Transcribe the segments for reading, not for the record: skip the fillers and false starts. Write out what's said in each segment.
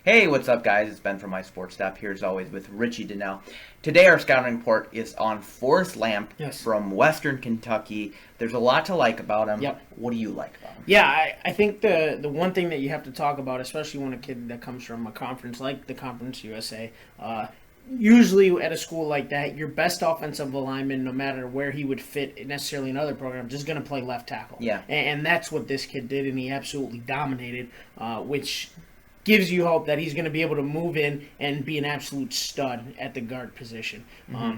Hey, what's up, guys? It's Ben from My Sports Stop here, as always, with Richie Donnell. Today, our scouting report is on Forrest Lamp from Western Kentucky. There's a lot to like about him. Yep. What do you like about him? Yeah, I think the one thing that you have to talk about, especially when a kid that comes from a conference like the Conference USA, usually at a school like that, your best offensive lineman, no matter where he would fit necessarily in other programs, is going to play left tackle. Yeah. And that's what this kid did, and he absolutely dominated, which gives you hope that he's going to be able to move in and be an absolute stud at the guard position. Mm-hmm.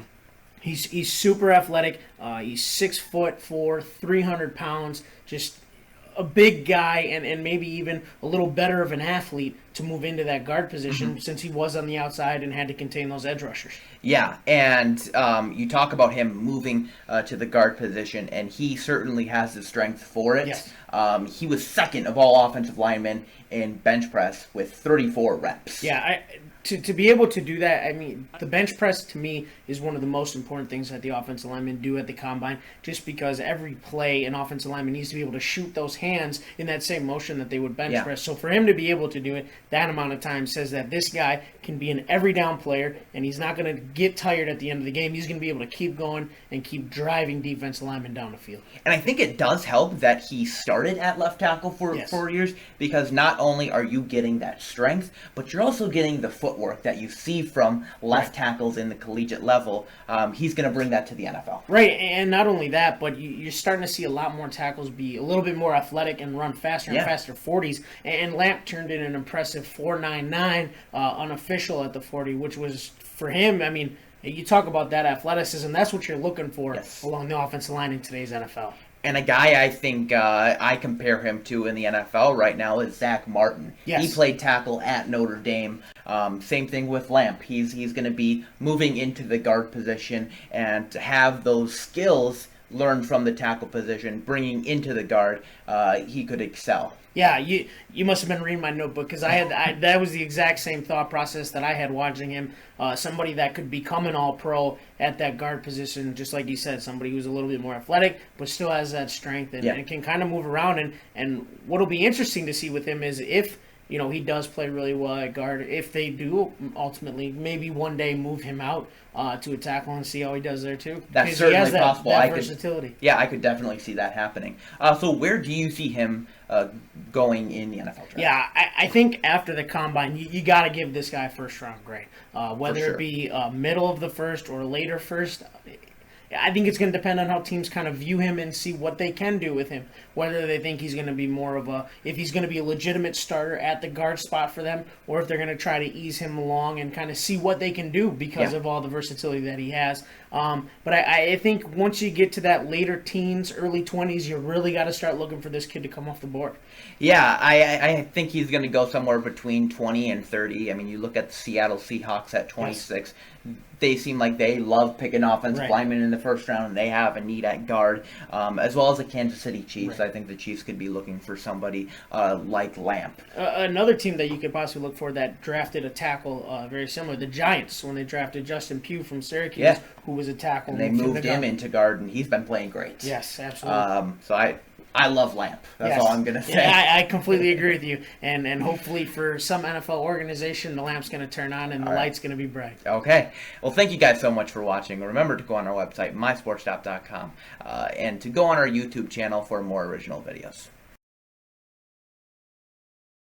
He's super athletic. He's 6'4", 300 pounds, just a big guy, and maybe even a little better of an athlete to move into that guard position since he was on the outside and had to contain those edge rushers. Yeah, and you talk about him moving to the guard position, and he certainly has the strength for it. Yes. He was second of all offensive linemen in bench press with 34 reps. Yeah, to be able to do that, I mean, the bench press to me is one of the most important things that the offensive linemen do at the combine, just because every play an offensive lineman needs to be able to shoot those hands in that same motion that they would bench press. So for him to be able to do it that amount of time says that this guy can be an every down player, and he's not going to get tired at the end of the game. He's going to be able to keep going and keep driving defensive linemen down the field. And I think it does help that he started at left tackle for 4 years, because not only are you getting that strength, but you're also getting the footwork that you see from left tackles in the collegiate level. He's going to bring that to the NFL. Right, and not only that, but you're starting to see a lot more tackles be a little bit more athletic and run faster and faster 40s. And Lamp turned in an impressive 4.99 unofficial at the 40, which was, for him, I mean, you talk about that athleticism, that's what you're looking for along the offensive line in today's NFL. And a guy I think I compare him to in the NFL right now is Zach Martin. Yes. He played tackle at Notre Dame. Same thing with Lamp. He's going to be moving into the guard position, and to have those skills learned from the tackle position, bringing into the guard, he could excel. Yeah, you must have been reading my notebook, because that was the exact same thought process that I had watching him. Somebody that could become an all-pro at that guard position, just like you said, somebody who's a little bit more athletic, but still has that strength and can kind of move around. And what'll be interesting to see with him is if he does play really well at guard, if they do ultimately maybe one day move him out to a tackle and see how he does there too. That's certainly possible. That versatility. I could definitely see that happening. So where do you see him going in the NFL draft? Yeah, I think after the combine, you got to give this guy a first-round grade. Whether it be middle of the first or later first, I think it's going to depend on how teams kind of view him and see what they can do with him. Whether they think he's going to be more of if he's going to be a legitimate starter at the guard spot for them, or if they're going to try to ease him along and kind of see what they can do because of all the versatility that he has. But I think once you get to that later teens, early 20s, you really got to start looking for this kid to come off the board. Yeah, I think he's going to go somewhere between 20 and 30. I mean, you look at the Seattle Seahawks at 26. Yes. They seem like they love picking offensive linemen in the first round, and they have a need at guard, as well as the Kansas City Chiefs. I think the Chiefs could be looking for somebody like Lamp. Another team that you could possibly look for that drafted a tackle very similar, the Giants, when they drafted Justin Pugh from Syracuse, who was a tackle. And they moved him into guard, and he's been playing great. Yes, absolutely. So I love Lamp. That's all I'm going to say. Yeah, I completely agree with you. And hopefully for some NFL organization, the lamp's going to turn on and the light's going to be bright. Okay. Well, thank you guys so much for watching. Remember to go on our website, mysportstop.com, and to go on our YouTube channel for more original videos.